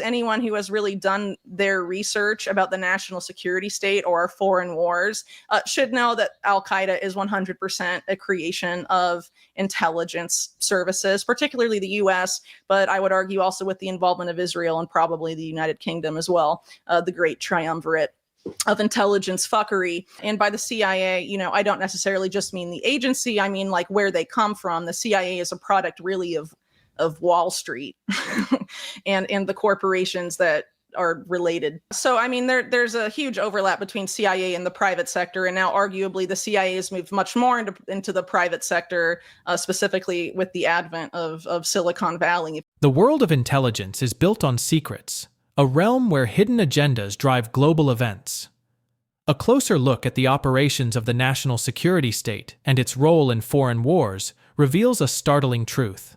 Anyone who has really done their research about the national security state or foreign wars should know that Al-Qaeda is 100% a creation of intelligence services, particularly the US, but I would argue also with the involvement of Israel and probably the United Kingdom as well, the great triumvirate of intelligence fuckery. And by the CIA, I don't necessarily just mean the agency. I mean, like, where they come from. The CIA is a product really of Wall Street and the corporations that are related. So, I mean, there's a huge overlap between CIA and the private sector. And now arguably the CIA has moved much more into the private sector, specifically with the advent of Silicon Valley. The world of intelligence is built on secrets, a realm where hidden agendas drive global events. A closer look at the operations of the national security state and its role in foreign wars reveals a startling truth.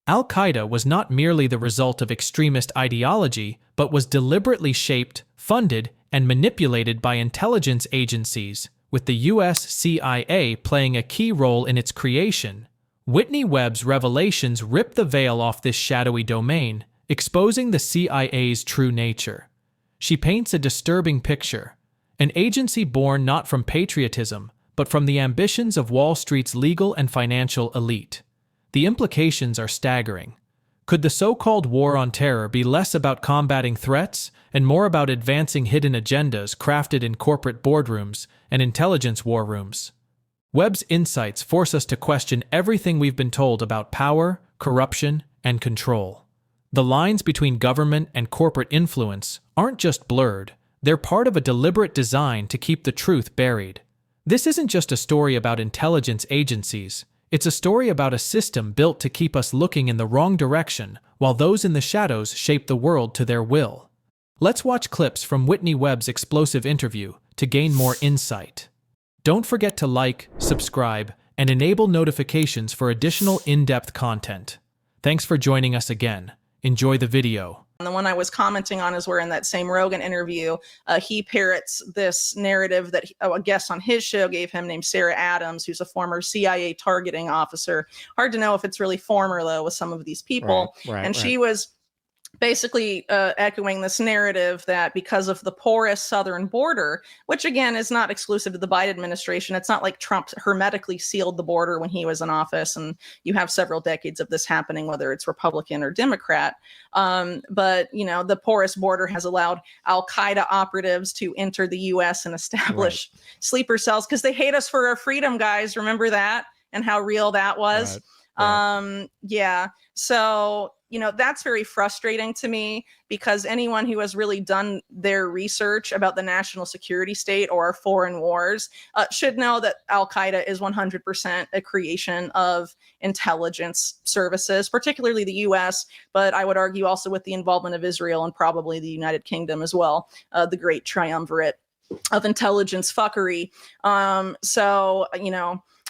Al-Qaeda was not merely the result of extremist ideology, but was deliberately shaped, funded, and manipulated by intelligence agencies, with the US CIA playing a key role in its creation. Whitney Webb's revelations rip the veil off this shadowy domain, exposing the CIA's true nature. She paints a disturbing picture, an agency born not from patriotism, but from the ambitions of Wall Street's legal and financial elite. The implications are staggering. Could the so-called war on terror be less about combating threats and more about advancing hidden agendas crafted in corporate boardrooms and intelligence war rooms? Webb's insights force us to question everything we've been told about power, corruption, and control. The lines between government and corporate influence aren't just blurred, they're part of a deliberate design to keep the truth buried. This isn't just a story about intelligence agencies. It's a story about a system built to keep us looking in the wrong direction, while those in the shadows shape the world to their will. Let's watch clips from Whitney Webb's explosive interview to gain more insight. Don't forget to like, subscribe, and enable notifications for additional in-depth content. Thanks for joining us again. Enjoy the video. And the one I was commenting on is where in that same Rogan interview, he parrots this narrative that a guest on his show gave him named Sarah Adams, who's a former CIA targeting officer. Hard to know if it's really former, though, with some of these people. Right. She was basically echoing this narrative that because of the porous southern border, which again is not exclusive to the Biden administration, it's not like Trump hermetically sealed the border when he was in office, and you have several decades of this happening, whether it's Republican or Democrat. But the porous border has allowed Al-Qaeda operatives to enter the U.S. and establish sleeper cells because they hate us for our freedom, guys. Remember that and how real that was? Yeah. So that's very frustrating to me because anyone who has really done their research about the national security state or foreign wars should know that Al-Qaeda is 100% a creation of intelligence services, particularly the US, but I would argue also with the involvement of Israel and probably the United Kingdom as well, the great triumvirate of intelligence fuckery.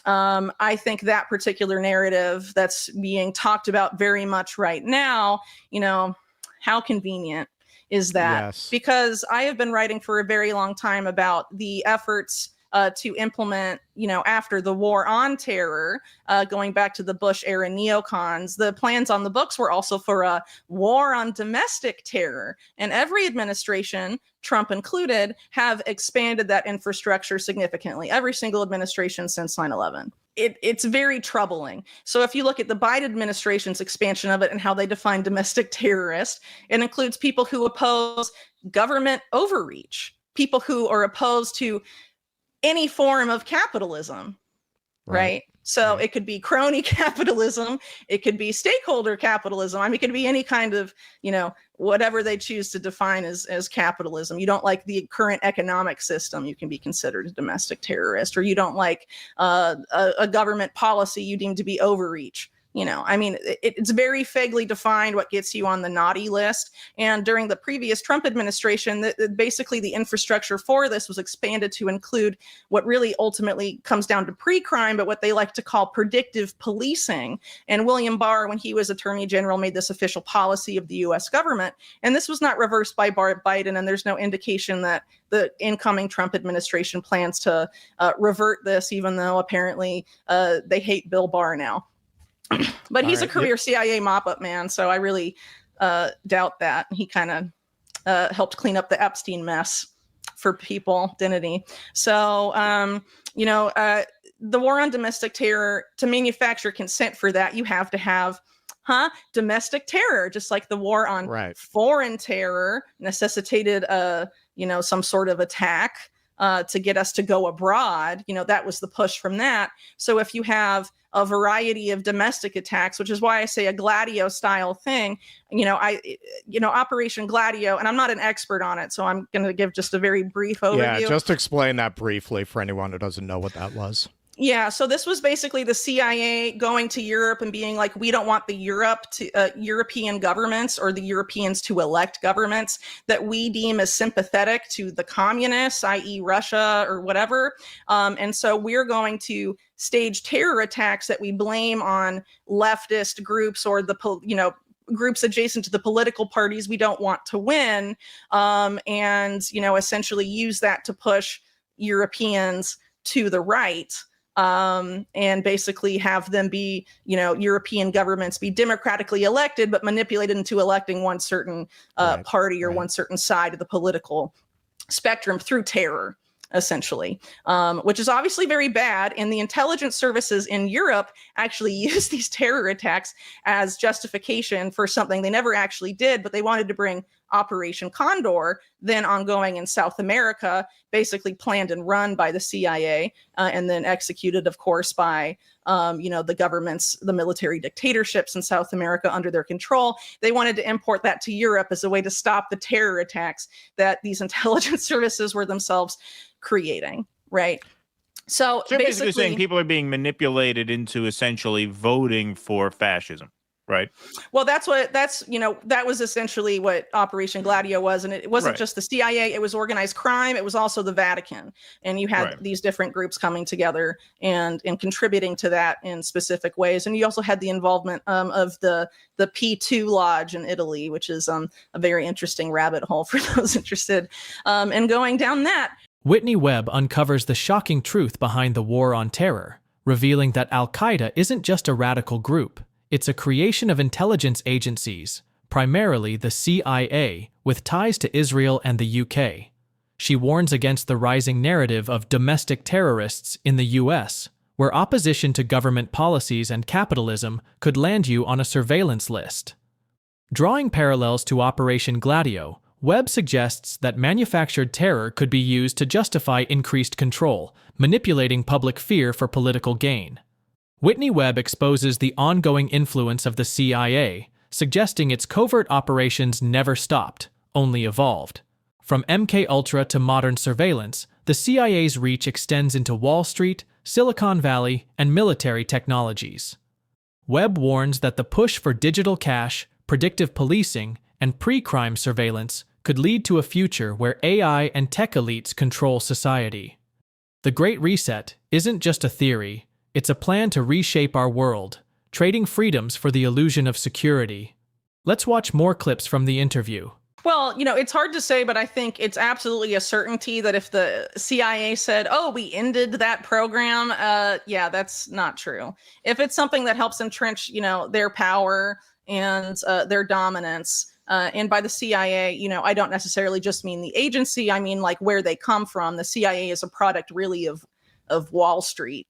I think that particular narrative that's being talked about very much right now, how convenient is that? Yes. Because I have been writing for a very long time about the efforts to implement, after the war on terror, going back to the Bush era neocons, the plans on the books were also for a war on domestic terror. And every administration, Trump included, have expanded that infrastructure significantly. Every single administration since 9/11. It's very troubling. So if you look at the Biden administration's expansion of it and how they define domestic terrorist, it includes people who oppose government overreach, people who are opposed to any form of capitalism, right? So it could be crony capitalism, it could be stakeholder capitalism. I mean, it could be any kind of, whatever they choose to define as capitalism. You don't like the current economic system, you can be considered a domestic terrorist, or you don't like a government policy you deem to be overreach. It's very vaguely defined what gets you on the naughty list. And during the previous Trump administration, basically the infrastructure for this was expanded to include what really ultimately comes down to pre-crime, but what they like to call predictive policing. And William Barr, when he was Attorney General, made this official policy of the U.S. government. And this was not reversed by Biden, and there's no indication that the incoming Trump administration plans to revert this, even though apparently they hate Bill Barr now. But he's a career CIA mop-up man, so I really doubt that. He kind of helped clean up the Epstein mess for people, didn't he? So, the war on domestic terror, to manufacture consent for that, you have to have domestic terror, just like the war on foreign terror necessitated some sort of attack to get us to go abroad. That was the push from that. So if you have a variety of domestic attacks, which is why I say a Gladio style thing, Operation Gladio, and I'm not an expert on it, so I'm going to give just a very brief overview. Yeah, just explain that briefly for anyone who doesn't know what that was. Yeah, so this was basically the CIA going to Europe and being like, we don't want the European governments or the Europeans to elect governments that we deem as sympathetic to the communists, i.e. Russia or whatever. And so we're going to stage terror attacks that we blame on leftist groups or groups adjacent to the political parties we don't want to win, and essentially use that to push Europeans to the right. And basically have them be, European governments be democratically elected, but manipulated into electing one certain party or one certain side of the political spectrum through terror, essentially, which is obviously very bad. And the intelligence services in Europe actually use these terror attacks as justification for something they never actually did, but they wanted to bring Operation Condor, then ongoing in South America, basically planned and run by the CIA, and then executed, of course, by the governments, the military dictatorships in South America under their control. They wanted to import that to Europe as a way to stop the terror attacks that these intelligence services were themselves creating, right? So basically saying people are being manipulated into essentially voting for fascism. Right. Well, that was essentially what Operation Gladio was. And it wasn't just the CIA. It was organized crime. It was also the Vatican. And you had these different groups coming together and contributing to that in specific ways. And you also had the involvement of the P2 Lodge in Italy, which is a very interesting rabbit hole for those interested in going down that. Whitney Webb uncovers the shocking truth behind the war on terror, revealing that Al-Qaeda isn't just a radical group. It's a creation of intelligence agencies, primarily the CIA, with ties to Israel and the UK. She warns against the rising narrative of domestic terrorists in the US, where opposition to government policies and capitalism could land you on a surveillance list. Drawing parallels to Operation Gladio, Webb suggests that manufactured terror could be used to justify increased control, manipulating public fear for political gain. Whitney Webb exposes the ongoing influence of the CIA, suggesting its covert operations never stopped, only evolved. From MKUltra to modern surveillance, the CIA's reach extends into Wall Street, Silicon Valley, and military technologies. Webb warns that the push for digital cash, predictive policing, and pre-crime surveillance could lead to a future where AI and tech elites control society. The Great Reset isn't just a theory. It's a plan to reshape our world, trading freedoms for the illusion of security. Let's watch more clips from the interview. Well, it's hard to say, but I think it's absolutely a certainty that if the CIA said, oh, we ended that program, that's not true. If it's something that helps entrench, their power and their dominance, and by the CIA, I don't necessarily just mean the agency. I mean, like where they come from. The CIA is a product really of Wall Street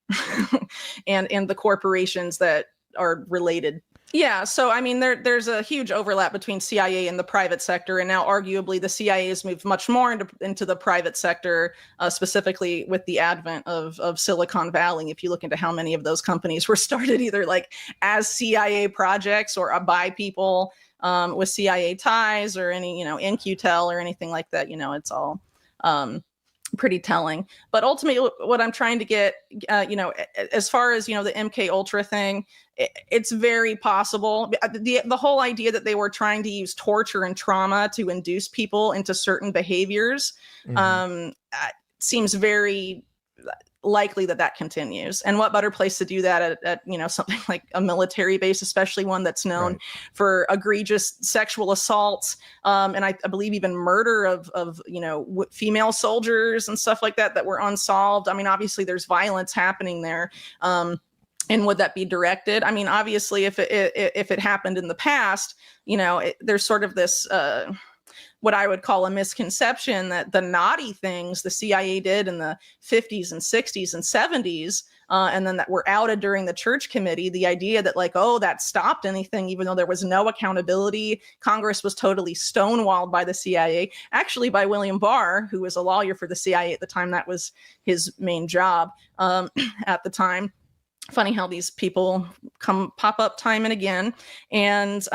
and the corporations that are related. Yeah. So, I mean, there's a huge overlap between CIA and the private sector. And now arguably the CIA has moved much more into the private sector, specifically with the advent of Silicon Valley. If you look into how many of those companies were started either like as CIA projects or by people with CIA ties or any, In-Q-Tel or anything like that, it's all pretty telling. But ultimately what I'm trying to get, as far as, the MKUltra thing, it's very possible. The whole idea that they were trying to use torture and trauma to induce people into certain behaviors seems very likely that continues. And what better place to do that at something like a military base, especially one that's known for egregious sexual assaults, and I believe even murder of female soldiers and stuff like that were unsolved. I mean, obviously there's violence happening there. And would that be directed? I mean, obviously, if it happened in the past, there's sort of this what I would call a misconception that the naughty things the CIA did in the 50s and 60s and 70s, and then that were outed during the Church Committee, the idea that like, oh, that stopped anything, even though there was no accountability. Congress was totally stonewalled by the CIA, actually by William Barr, who was a lawyer for the CIA at the time. That was his main job at the time. Funny how these people pop up time and again. And,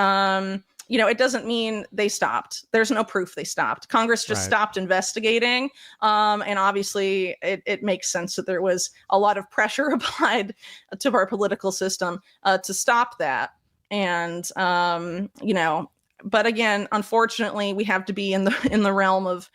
it doesn't mean they stopped. There's no proof they stopped. Congress just stopped investigating. And obviously it makes sense that there was a lot of pressure applied to our political system to stop that. And, but again, unfortunately, we have to be in the realm of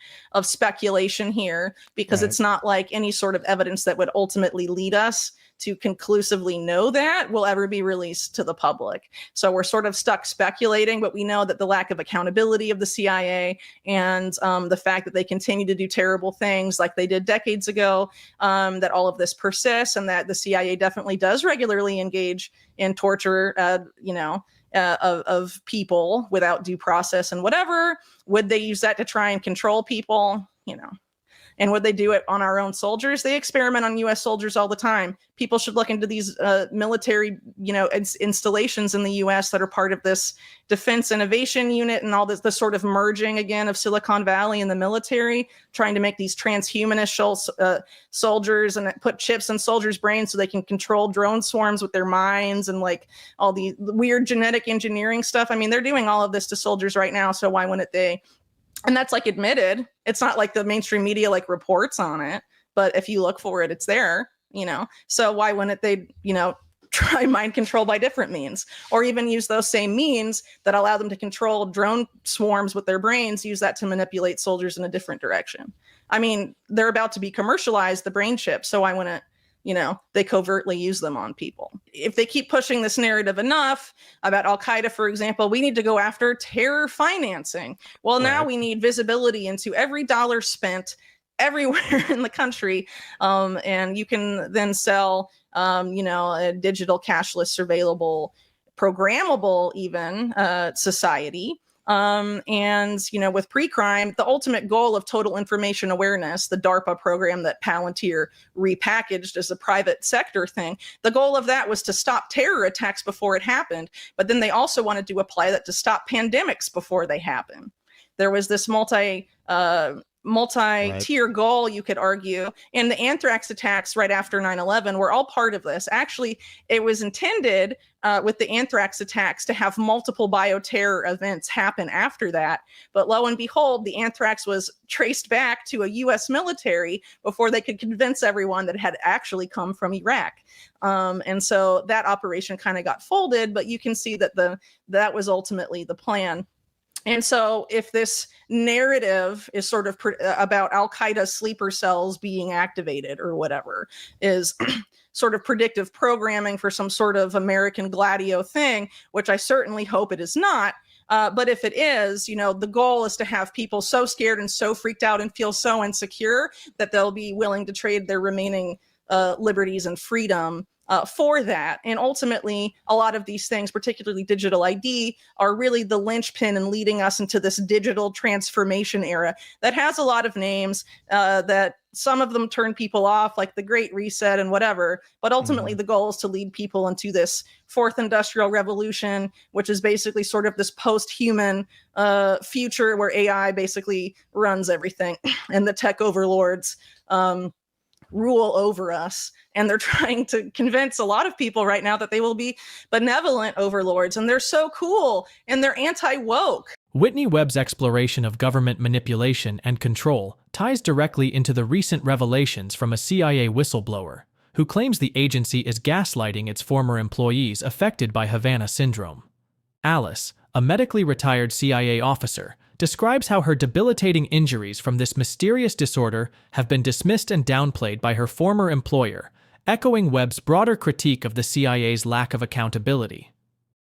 speculation here, because it's not like any sort of evidence that would ultimately lead us to conclusively know that will ever be released to the public. So we're sort of stuck speculating, but we know that the lack of accountability of the CIA and the fact that they continue to do terrible things like they did decades ago, that all of this persists, and that the CIA definitely does regularly engage in torture, of people without due process and whatever. Would they use that to try and control people? And would they do it on our own soldiers? They experiment on U.S. soldiers all the time. People should look into these military, installations in the U.S. that are part of this defense innovation unit, and all this, the sort of merging again of Silicon Valley and the military, trying to make these transhumanist soldiers and put chips in soldiers' brains so they can control drone swarms with their minds, and like all the weird genetic engineering stuff. I mean, they're doing all of this to soldiers right now. So why wouldn't they? And that's like admitted. It's not like the mainstream media like reports on it, but if you look for it, it's there, So why wouldn't they, try mind control by different means, or even use those same means that allow them to control drone swarms with their brains, use that to manipulate soldiers in a different direction? I mean, they're about to be commercialized, the brain chips. So why wouldn't they covertly use them on people? If they keep pushing this narrative enough about Al-Qaeda, for example, we need to go after terror financing. Well, now we need visibility into every dollar spent everywhere in the country. And you can then sell, a digital cashless surveillable, programmable even society. With pre-crime, the ultimate goal of total information awareness, the DARPA program that Palantir repackaged as a private sector thing, the goal of that was to stop terror attacks before it happened. But then they also wanted to apply that to stop pandemics before they happen. There was this multi-tier goal, you could argue, and the anthrax attacks right after 9/11 were all part of this. Actually, it was intended with the anthrax attacks to have multiple bioterror events happen after that. But lo and behold, the anthrax was traced back to a U.S. military before they could convince everyone that it had actually come from Iraq. And so that operation kind of got folded, but you can see that that was ultimately the plan. And so if this narrative is sort of about Al-Qaeda sleeper cells being activated or whatever is sort of predictive programming for some sort of American Gladio thing, which I certainly hope it is not. But if it is, the goal is to have people so scared and so freaked out and feel so insecure that they'll be willing to trade their remaining liberties and freedom for that. And ultimately, a lot of these things, particularly digital ID, are really the linchpin in leading us into this digital transformation era that has a lot of names, that some of them turn people off, like the Great Reset and whatever. But ultimately, the goal is to lead people into this fourth industrial revolution, which is basically sort of this post-human future where AI basically runs everything and the tech overlords rule over us. And they're trying to convince a lot of people right now that they will be benevolent overlords, and they're so cool and they're anti-woke. Whitney Webb's exploration of government manipulation and control ties directly into the recent revelations from a CIA whistleblower who claims the agency is gaslighting its former employees affected by Havana syndrome. Alice, a medically retired CIA officer, describes how her debilitating injuries from this mysterious disorder have been dismissed and downplayed by her former employer, echoing Webb's broader critique of the CIA's lack of accountability.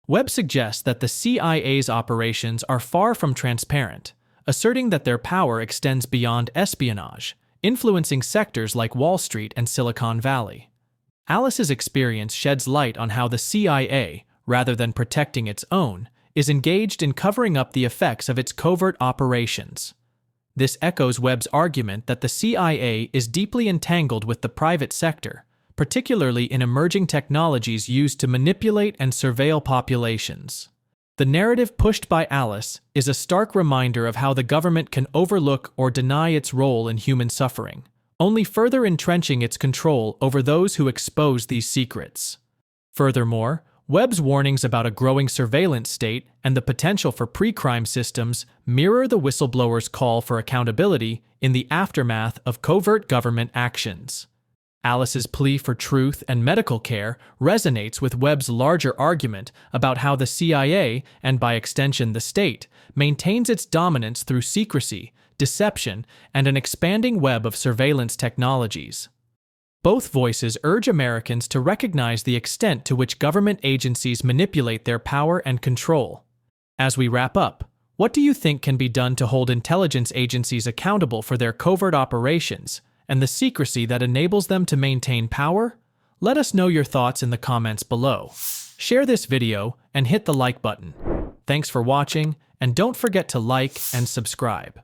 Webb suggests that the CIA's operations are far from transparent, asserting that their power extends beyond espionage, influencing sectors like Wall Street and Silicon Valley. Alice's experience sheds light on how the CIA, rather than protecting its own, is engaged in covering up the effects of its covert operations. This echoes Webb's argument that the CIA is deeply entangled with the private sector, particularly in emerging technologies used to manipulate and surveil populations. The narrative pushed by Alice is a stark reminder of how the government can overlook or deny its role in human suffering, only further entrenching its control over those who expose these secrets. Furthermore, Webb's warnings about a growing surveillance state and the potential for pre-crime systems mirror the whistleblower's call for accountability in the aftermath of covert government actions. Alice's plea for truth and medical care resonates with Webb's larger argument about how the CIA, and by extension the state, maintains its dominance through secrecy, deception, and an expanding web of surveillance technologies. Both voices urge Americans to recognize the extent to which government agencies manipulate their power and control. As we wrap up, what do you think can be done to hold intelligence agencies accountable for their covert operations and the secrecy that enables them to maintain power? Let us know your thoughts in the comments below. Share this video and hit the like button. Thanks for watching, and don't forget to like and subscribe.